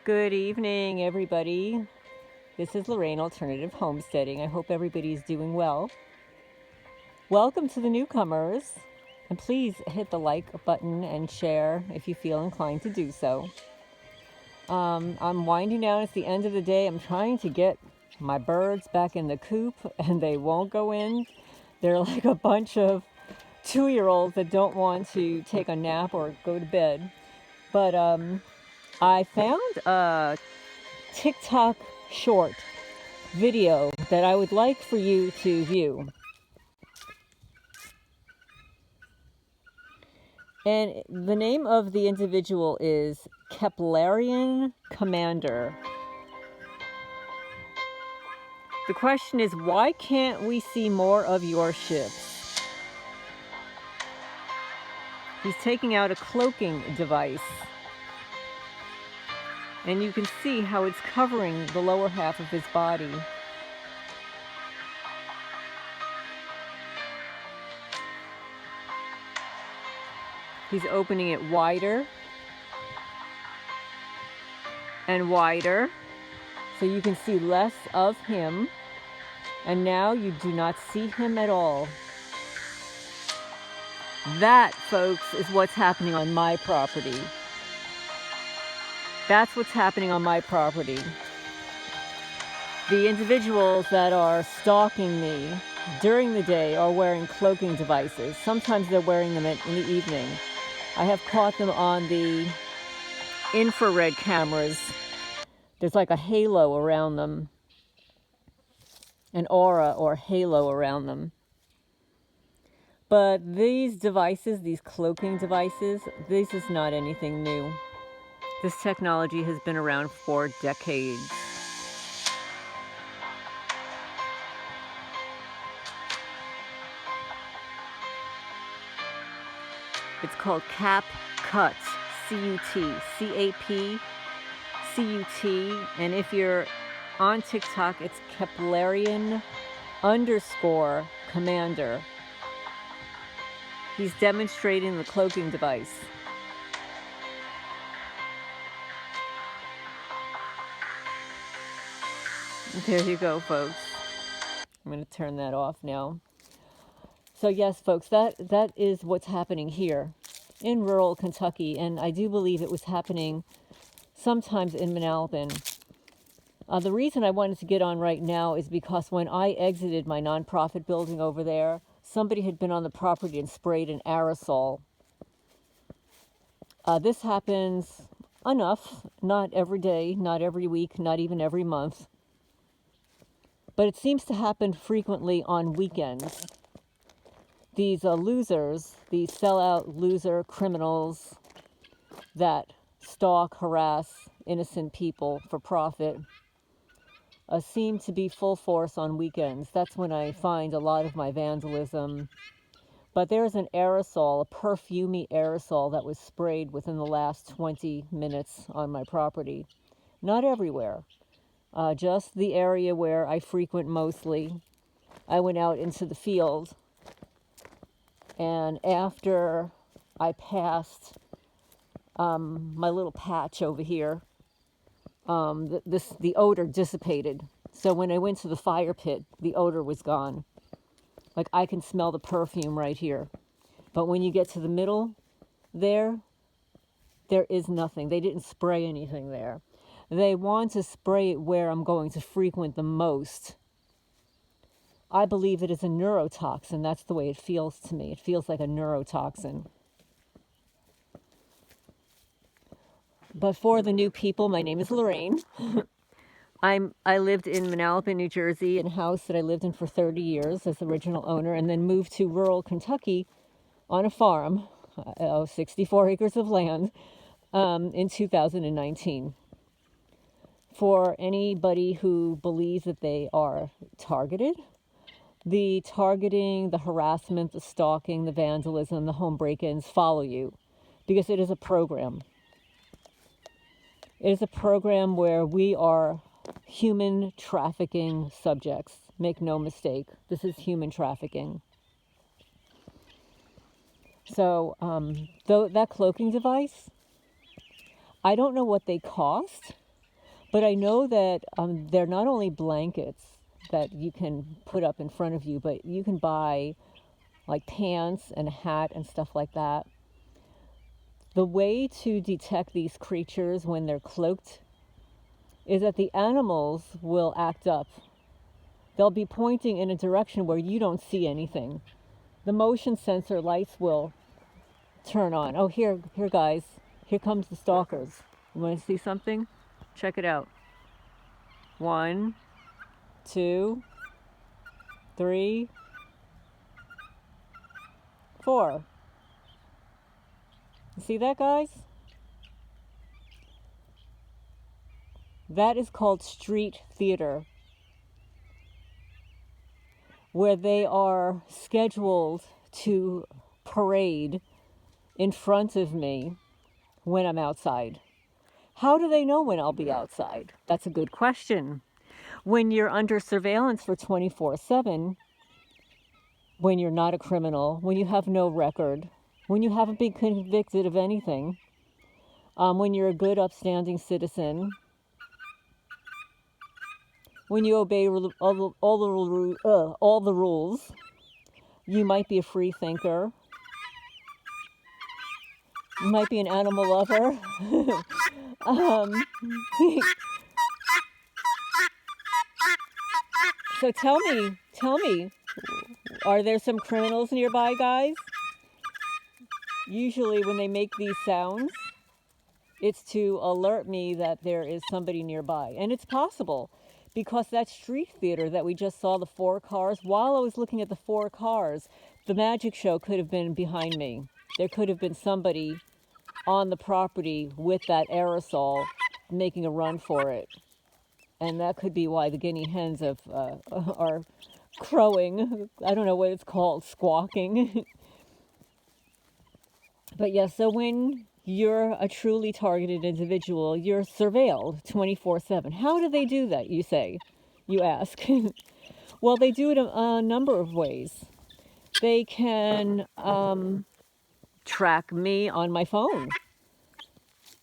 Good evening, everybody. This is Lorraine Alternative Homesteading. I hope everybody's doing well. Welcome to the newcomers, and please hit the like button and share if you feel inclined to do so. I'm winding down. It's the end of the day. I'm trying to get my birds back in the coop, and they won't go in. They're like a bunch of 2-year-olds that don't want to take a nap or go to bed. But I found a Tik Tok short video that I would like for you to view. And the name of the individual is Keplerian Commander. The question is, why can't we see more of your ships? He's taking out a cloaking device. And you can see how it's covering the lower half of his body. He's opening it wider and wider so you can see less of him. And now you do not see him at all. That, folks, is what's happening on my property. That's what's happening on my property. The individuals that are stalking me during the day are wearing cloaking devices. Sometimes they're wearing them in the evening. I have caught them on the infrared cameras. There's like a halo around them, an aura or halo around them. But these devices, these cloaking devices, this is not anything new. This technology has been around for decades. It's called CapCut, C-U-T, C-A-P, C-U-T. And if you're on TikTok, it's Keplerian_Commander. He's demonstrating the cloaking device. There you go, folks. I'm going to turn that off now. So yes, folks, that is what's happening here in rural Kentucky, and I do believe it was happening sometimes in Manalapan. The reason I wanted to get on right now is because when I exited my nonprofit building over there, somebody had been on the property and sprayed an aerosol. This happens enough, not every day, not every week, not even every month. But it seems to happen frequently on weekends. These losers, these sellout loser criminals that stalk, harass innocent people for profit, seem to be full force on weekends. That's when I find a lot of my vandalism. But there's an aerosol, a Perfume aerosol that was sprayed within the last 20 minutes on my property. Not everywhere. Just the area where I frequent mostly. I went out into the field, and after I passed my little patch over here, the odor dissipated. So when I went to the fire pit, the odor was gone. Like, I can smell the perfume right here. But when you get to the middle there is nothing. They didn't spray anything there. They want to spray it where I'm going to frequent the most. I believe it is a neurotoxin. That's the way it feels to me. It feels like a neurotoxin. But for the new people, my name is Lorraine. I lived in Manalapan, New Jersey, in a house that I lived in for 30 years as the original owner, and then moved to rural Kentucky on a farm, 64 acres of land, in 2019. For anybody who believes that they are targeted, the targeting, the harassment, the stalking, the vandalism, the home break-ins follow you, because it is a program. It is a program where we are human trafficking subjects. Make no mistake, this is human trafficking. So, that cloaking device, I don't know what they cost. But I know that they're not only blankets that you can put up in front of you, but you can buy like pants and a hat and stuff like that. The way to detect these creatures when they're cloaked is that the animals will act up. They'll be pointing in a direction where you don't see anything. The motion sensor lights will turn on. Oh, here, guys. Here comes the stalkers. You want to see something? Check it out. 1, 2, 3, 4. You see that, guys? That is called street theater, where they are scheduled to parade in front of me when I'm outside. How do they know when I'll be outside? That's a good question. When you're under surveillance for 24/7, when you're not a criminal, when you have no record, when you haven't been convicted of anything, when you're a good, upstanding citizen, when you obey all the rules, you might be a free thinker. You might be an animal lover. So tell me, are there some criminals nearby, guys? Usually when they make these sounds, it's to alert me that there is somebody nearby. And it's possible, because that street theater that we just saw, the 4 cars, while I was looking at the 4 cars, the magic show could have been behind me. There could have been somebody on the property with that aerosol making a run for it. And that could be why the guinea hens are crowing. I don't know what it's called, squawking. But yeah, so when you're a truly targeted individual, you're surveilled 24/7. How do they do that, you ask? Well, they do it a number of ways. They can track me on my phone.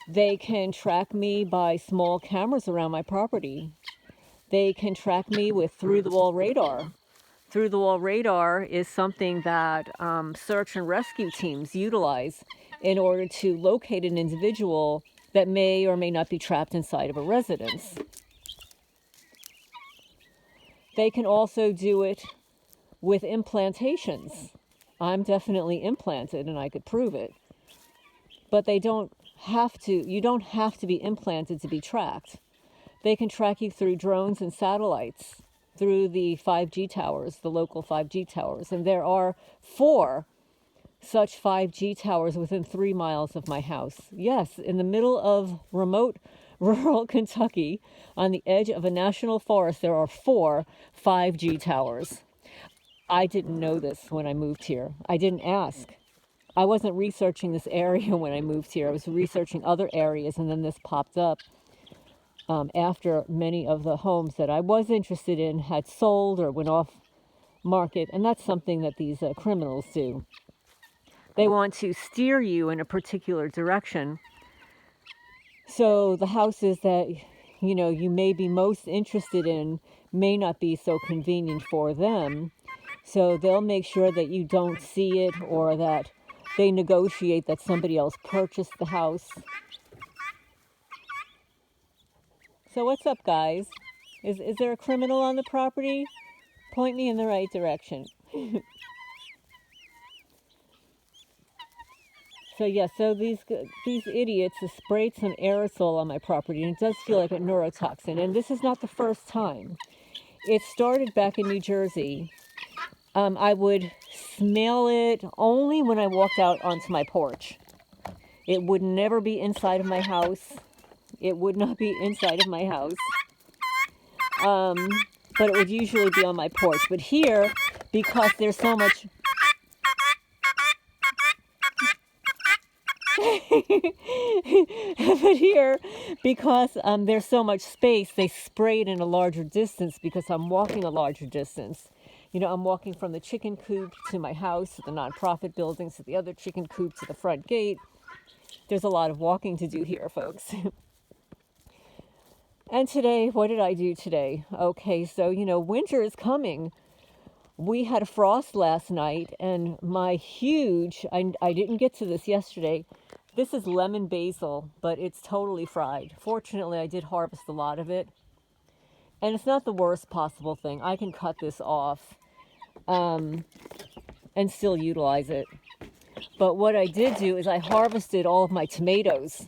They can track me by small cameras around my property. They can track me with through-the-wall radar. Through-the-wall radar is something that search and rescue teams utilize in order to locate an individual that may or may not be trapped inside of a residence. They can also do it with implantations. I'm definitely implanted and I could prove it. But you don't have to be implanted to be tracked. They can track you through drones and satellites, through the 5G towers, the local 5G towers. And there are 4 such 5G towers within 3 miles of my house. Yes, in the middle of remote rural Kentucky, on the edge of a national forest, there are 4 5G towers. I didn't know this when I moved here. I didn't ask. I wasn't researching this area when I moved here. I was researching other areas, and then this popped up after many of the homes that I was interested in had sold or went off market. And that's something that these criminals do. They want to steer you in a particular direction. So the houses that you may be most interested in may not be so convenient for them. So they'll make sure that you don't see it, or that they negotiate that somebody else purchased the house. So what's up, guys? Is there a criminal on the property? Point me in the right direction. So yeah, so these idiots have sprayed some aerosol on my property, and it does feel like a neurotoxin. And this is not the first time. It started back in New Jersey. I would smell it only when I walked out onto my porch. It would never be inside of my house. It would not be inside of my house. But it would usually be on my porch. But here, because there's so much... But here, because there's so much space, they spray it in a larger distance, because I'm walking a larger distance. I'm walking from the chicken coop to my house, to the nonprofit buildings, to the other chicken coop, to the front gate. There's a lot of walking to do here, folks. And today, what did I do today? Okay, so, winter is coming. We had a frost last night, and my huge, I didn't get to this yesterday. This is lemon basil, but it's totally fried. Fortunately, I did harvest a lot of it. And it's not the worst possible thing. I can cut this off and still utilize it. But what I did do is I harvested all of my tomatoes.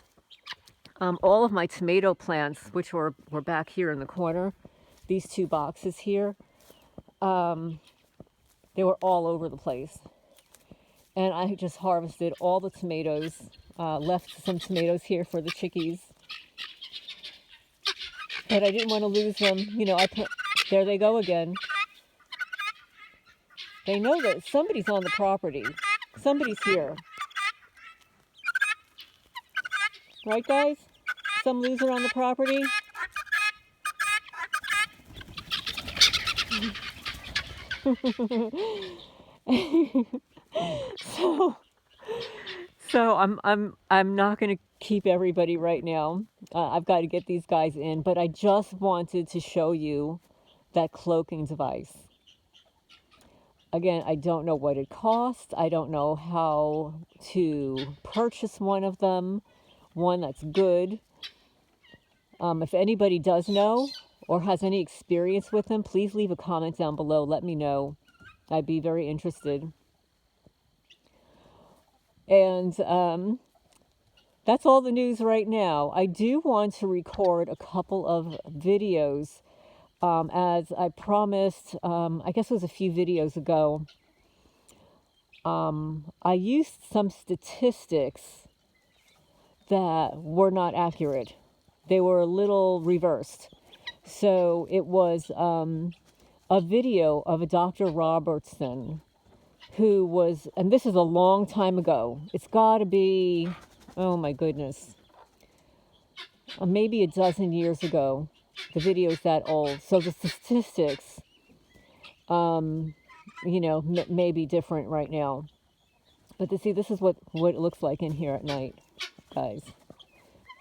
All of my tomato plants, which were back here in the corner, these two boxes here, they were all over the place. And I just harvested all the tomatoes, left some tomatoes here for the chickies. But I didn't want to lose them. There they go again. They know that somebody's on the property. Somebody's here. Right, guys? Some loser on the property. So I'm not going to keep everybody right now. I've got to get these guys in, but I just wanted to show you that cloaking device. Again, I don't know what it costs. I don't know how to purchase one of them, one that's good. If anybody does know or has any experience with them, please leave a comment down below. Let me know. I'd be very interested. And that's all the news right now. I do want to record a couple of videos, as I promised. I guess it was a few videos ago. I used some statistics that were not accurate. They were a little reversed. So it was a video of a Dr. Robertson, who was, and this is a long time ago. It's got to be, oh my goodness, maybe a dozen years ago. The video's that old. So the statistics, may be different right now. But see, this is what it looks like in here at night, guys.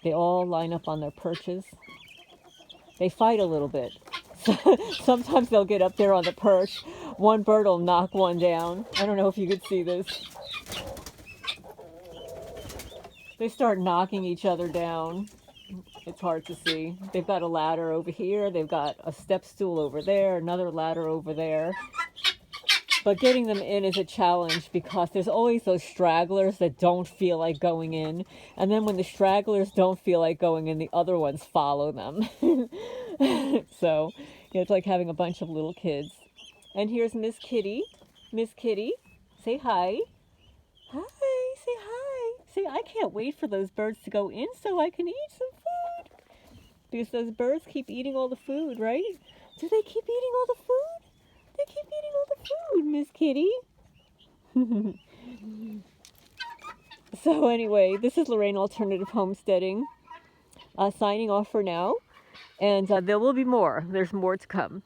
They all line up on their perches. They fight a little bit. Sometimes they'll get up there on the perch. One bird will knock one down. I don't know if you could see this. They start knocking each other down. It's hard to see. They've got a ladder over here. They've got a step stool over there, another ladder over there. But getting them in is a challenge because there's always those stragglers that don't feel like going in. And then when the stragglers don't feel like going in, the other ones follow them. So, it's like having a bunch of little kids. And here's Miss Kitty. Miss Kitty, say hi. Hi, say hi. Say, I can't wait for those birds to go in so I can eat some food. Because those birds keep eating all the food, right? Do they keep eating all the food? They keep eating all the food, Miss Kitty. So anyway, this is Lorraine Alternative Homesteading, signing off for now. And there will be more. There's more to come.